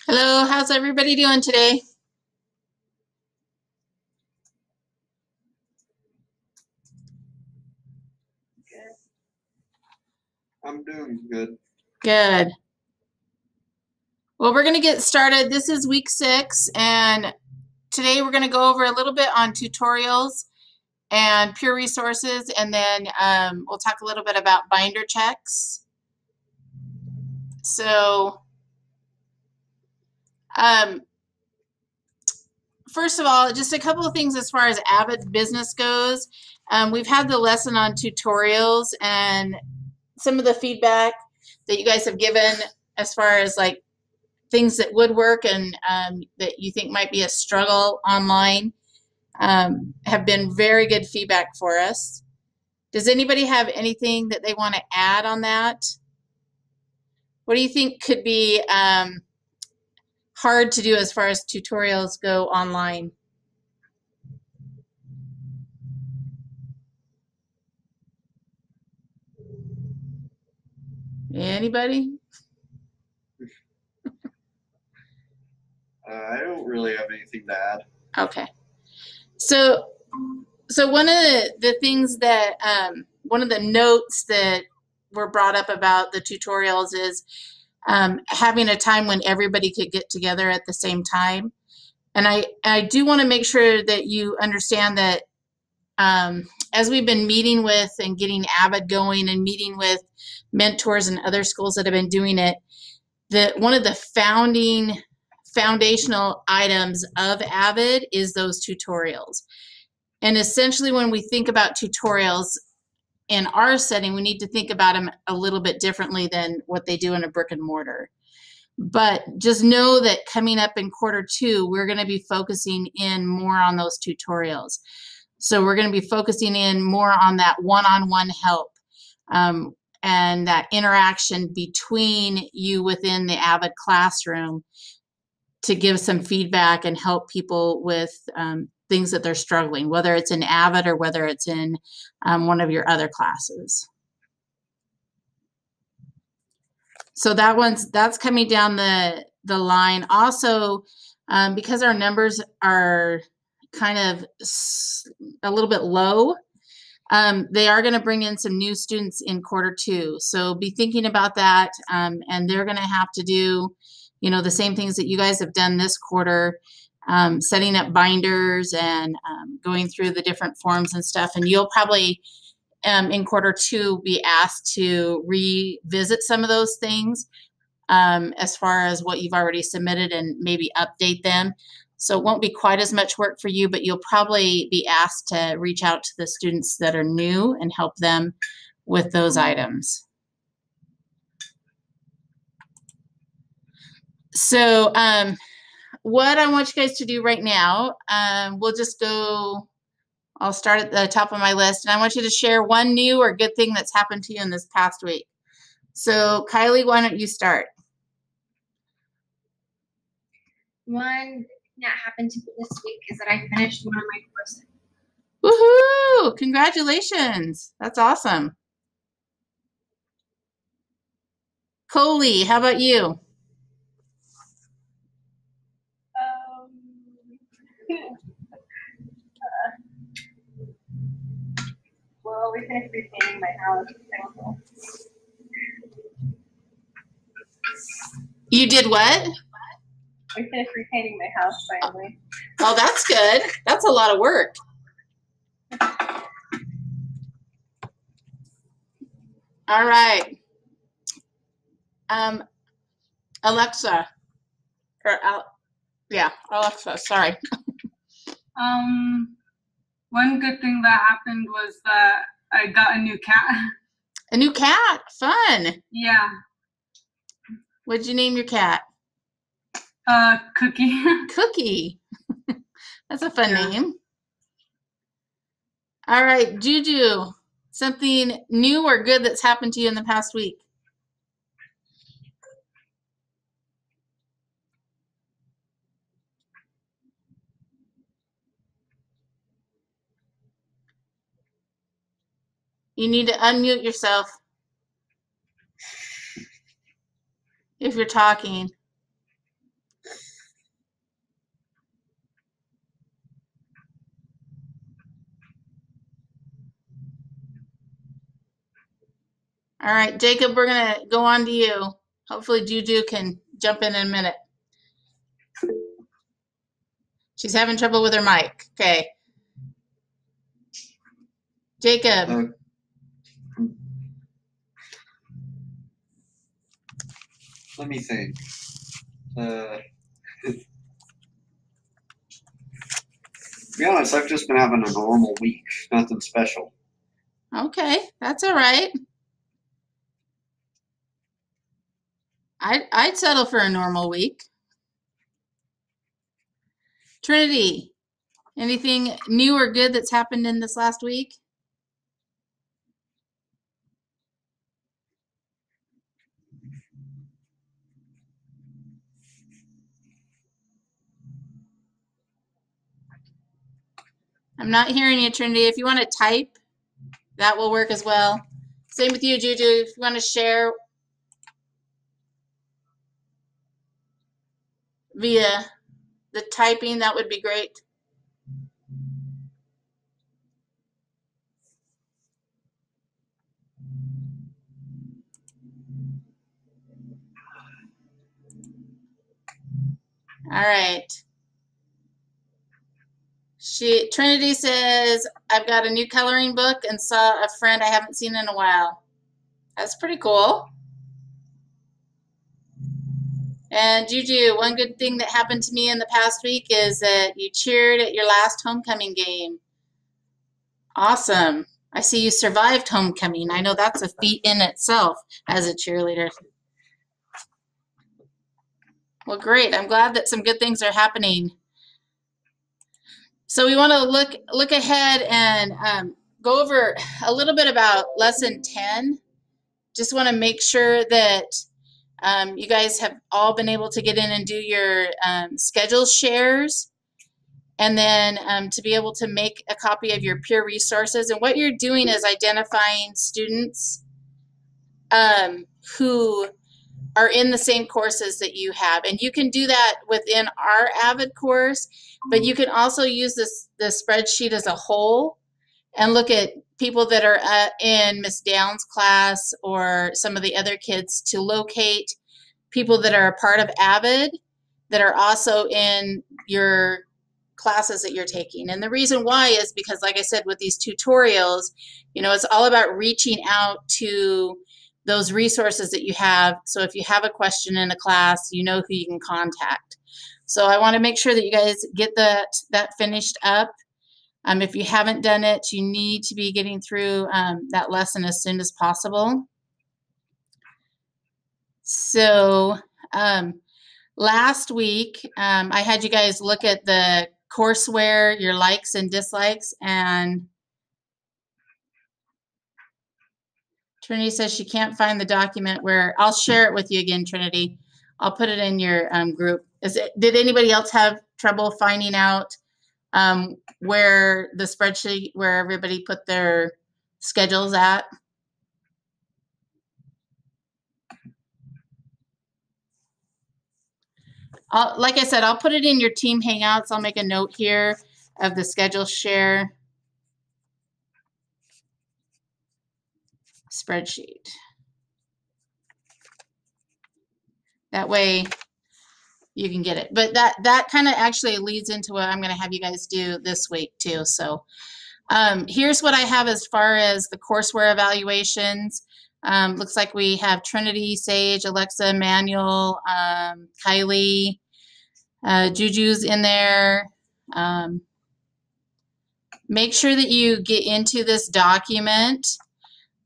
Hello, how's everybody doing today? I'm doing good. Good. Well, we're going to get started. This is week 6, and today we're going to go over a little bit on tutorials and peer resources, and then we'll talk a little bit about binder checks. So, first of all, just a couple of things as far as AVID business goes. We've had the lesson on tutorials and some of the feedback that you guys have given as far as like things that would work and that you think might be a struggle online have been very good feedback for us. Does anybody have anything that they want to add on that? What do you think could be hard to do as far as tutorials go online? Anybody? I don't really have anything to add. Okay. So one of the things that, one of the notes that were brought up about the tutorials is having a time when everybody could get together at the same time. And I do want to make sure that you understand that as we've been meeting with and getting AVID going and meeting with mentors and other schools that have been doing it, that one of the foundational items of AVID is those tutorials. And essentially when we think about tutorials in our setting, we need to think about them a little bit differently than what they do in a brick and mortar. But just know that coming up in Q2, we're going to be focusing in more on those tutorials. So we're going to be focusing in more on that one-on-one help and that interaction between you within the AVID classroom to give some feedback and help people with things that they're struggling, whether it's in AVID or whether it's in one of your other classes. So that's coming down the line. Also, because our numbers are kind of a little bit low, they are going to bring in some new students in Q2. So be thinking about that, and they're going to have to do, you know, the same things that you guys have done this quarter, setting up binders and going through the different forms and stuff. And you'll probably in Q2 be asked to revisit some of those things as far as what you've already submitted and maybe update them. So it won't be quite as much work for you, but you'll probably be asked to reach out to the students that are new and help them with those items. So what I want you guys to do right now, we'll just go, I'll start at the top of my list, and I want you to share one new or good thing that's happened to you in this past week. So Kylie, why don't you start? One that happened to me this week is that I finished one of my courses. Woohoo! Congratulations. That's awesome. Coley, how about you? Well, we finished repainting my house. I don't know. You did what? We finished repainting my house finally. Oh, that's good. That's a lot of work. All right. Alexa. Alexa, sorry. One good thing that happened was that I got a new cat. A new cat? Fun. Yeah. What'd you name your cat? Cookie. Cookie. That's a fun name. All right, Juju, something new or good that's happened to you in the past week? You need to unmute yourself if you're talking. All right, Jacob, we're going to go on to you. Hopefully Juju can jump in a minute. She's having trouble with her mic. Okay. Jacob. Let me think. To be honest, I've just been having a normal week. Nothing special. Okay, that's all right. I'd settle for a normal week. Trinity, anything new or good that's happened in this last week? I'm not hearing you, Trinity. If you want to type, that will work as well. Same with you, Juju. If you want to share via the typing, that would be great. All right. Trinity says, I've got a new coloring book and saw a friend I haven't seen in a while. That's pretty cool. And Juju, one good thing that happened to me in the past week is that you cheered at your last homecoming game. Awesome. I see you survived homecoming. I know that's a feat in itself as a cheerleader. Well, great. I'm glad that some good things are happening. So we want to look ahead and go over a little bit about lesson 10. Just want to make sure that you guys have all been able to get in and do your schedule shares, and then to be able to make a copy of your peer resources. And what you're doing is identifying students who are in the same courses that you have. And you can do that within our AVID course, but you can also use the spreadsheet as a whole and look at people that are in Miss Down's class or some of the other kids to locate people that are a part of AVID that are also in your classes that you're taking. And the reason why is because, like I said, with these tutorials, you know, it's all about reaching out to those resources that you have. So if you have a question in a class, you know who you can contact. So I want to make sure that you guys get that finished up. If you haven't done it, you need to be getting through that lesson as soon as possible. So last week, I had you guys look at the courseware, your likes and dislikes, and Trinity says she can't find the document where, I'll share it with you again, Trinity. I'll put it in your group. Did anybody else have trouble finding out where the spreadsheet, where everybody put their schedules at? Like I said, I'll put it in your team hangouts. I'll make a note here of the schedule share spreadsheet. That way you can get it. But that kind of actually leads into what I'm going to have you guys do this week too. So here's what I have as far as the courseware evaluations. Looks like we have Trinity, Sage, Alexa, Manuel, Kylie, Juju's in there. Make sure that you get into this document,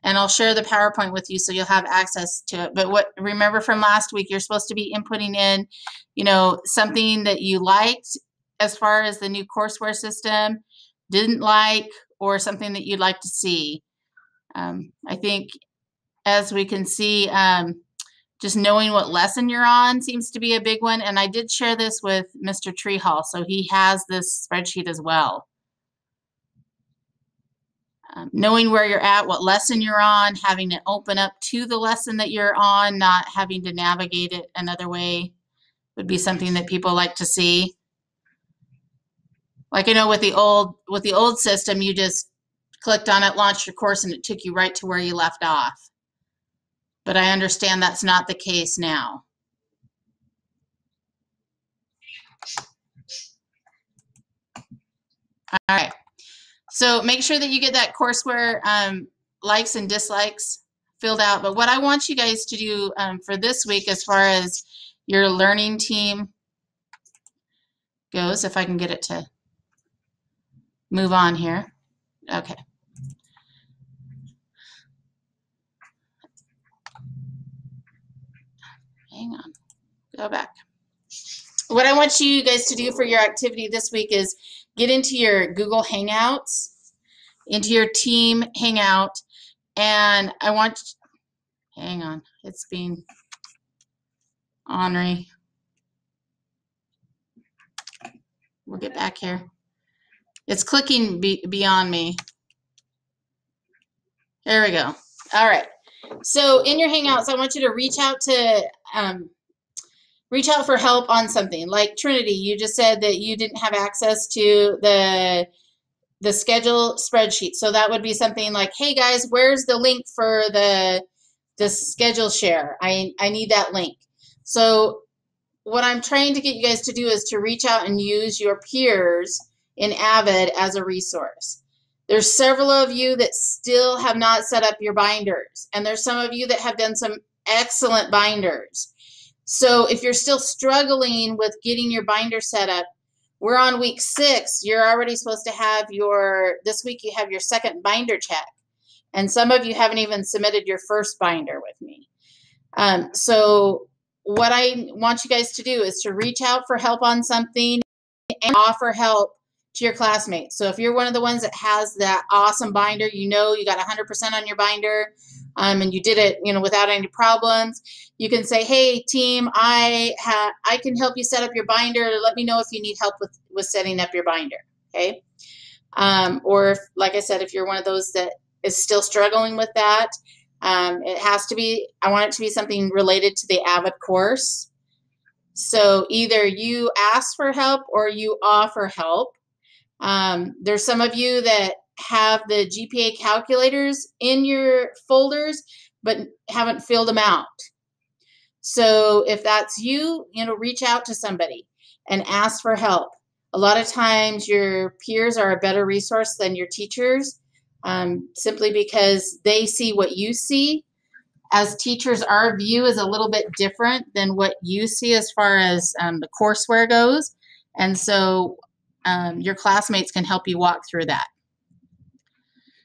and I'll share the PowerPoint with you so you'll have access to it. But remember from last week, you're supposed to be inputting in, you know, something that you liked as far as the new courseware system, didn't like, or something that you'd like to see. I think as we can see, just knowing what lesson you're on seems to be a big one. And I did share this with Mr. Treehall, so he has this spreadsheet as well. Knowing where you're at, what lesson you're on, having it open up to the lesson that you're on, not having to navigate it another way would be something that people like to see. Like I know with the old system, you just clicked on it, launched your course, and it took you right to where you left off. but I understand that's not the case now. All right. So make sure that you get that courseware likes and dislikes filled out. But what I want you guys to do for this week, as far as your learning team goes, if I can get it to move on here. Okay. Hang on. Go back. What I want you guys to do for your activity this week is get into your Google Hangouts, into your team Hangout, and I want, hang on, it's being ornery. We'll get back here. It's clicking beyond me. There we go. All right. So in your Hangouts, I want you to reach out for help on something. Like Trinity, you just said that you didn't have access to the schedule spreadsheet. So that would be something like, hey guys, where's the link for the schedule share? I need that link. So what I'm trying to get you guys to do is to reach out and use your peers in AVID as a resource. There's several of you that still have not set up your binders, and there's some of you that have done some excellent binders. So if you're still struggling with getting your binder set up, we're on week 6. You're already supposed to have this week you have your second binder check. And some of you haven't even submitted your first binder with me. So what I want you guys to do is to reach out for help on something and offer help to your classmates. So if you're one of the ones that has that awesome binder, you got 100% on your binder, and you did it, without any problems, you can say, hey team, I can help you set up your binder. Let me know if you need help with setting up your binder. Okay. Or if, like I said, if you're one of those that is still struggling with that, it has to be, I want it to be something related to the AVID course. So either you ask for help or you offer help. There's some of you that have the GPA calculators in your folders, but haven't filled them out. So if that's you, reach out to somebody and ask for help. A lot of times your peers are a better resource than your teachers, simply because they see what you see. As teachers, our view is a little bit different than what you see as far as the courseware goes. And so your classmates can help you walk through that.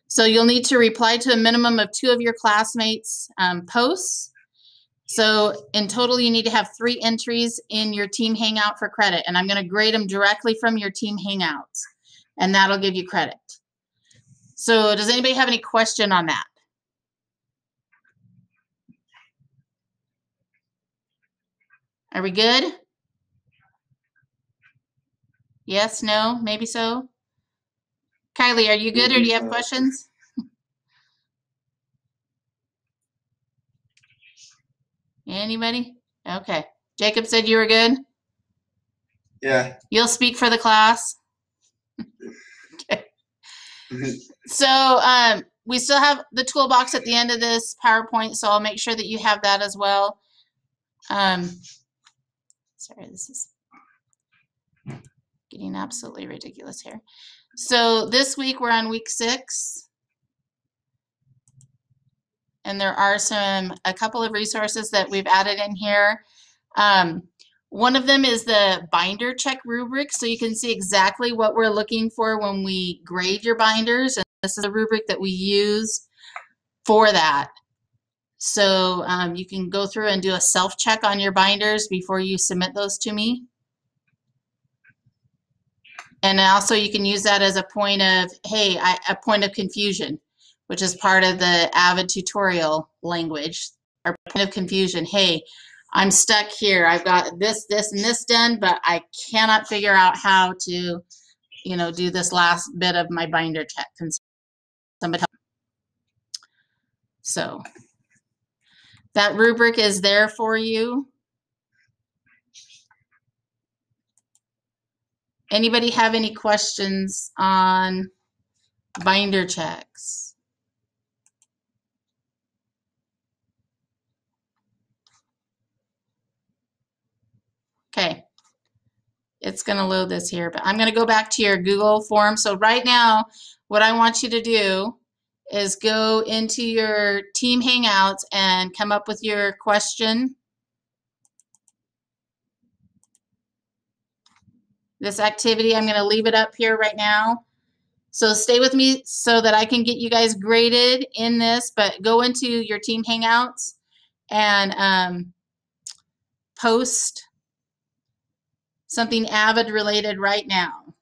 So you'll need to reply to a minimum of 2 of your classmates' posts. So in total, you need to have 3 entries in your team hangout for credit. And I'm going to grade them directly from your team hangouts. And that'll give you credit. So does anybody have any question on that? Are we good? Yes, no, maybe so? Kylie, are you good or do you have questions? Anybody? Okay. Jacob said you were good? Yeah. You'll speak for the class? Okay. So we still have the toolbox at the end of this PowerPoint, so I'll make sure that you have that as well. Sorry, this is getting absolutely ridiculous here. So this week we're on week 6. And there are a couple of resources that we've added in here. One of them is the binder check rubric, so you can see exactly what we're looking for when we grade your binders. And this is a rubric that we use for that. So you can go through and do a self-check on your binders before you submit those to me. And also you can use that as a point of, hey, a point of confusion, which is part of the AVID tutorial language, or point of confusion. Hey, I'm stuck here. I've got this, and this done, but I cannot figure out how to, do this last bit of my binder check. Can somebody help? So that rubric is there for you. Anybody have any questions on binder checks? It's going to load this here, but I'm going to go back to your Google form. So right now, what I want you to do is go into your team Hangouts and come up with your question. This activity, I'm going to leave it up here right now. So stay with me so that I can get you guys graded in this, but go into your team Hangouts and post something AVID related right now.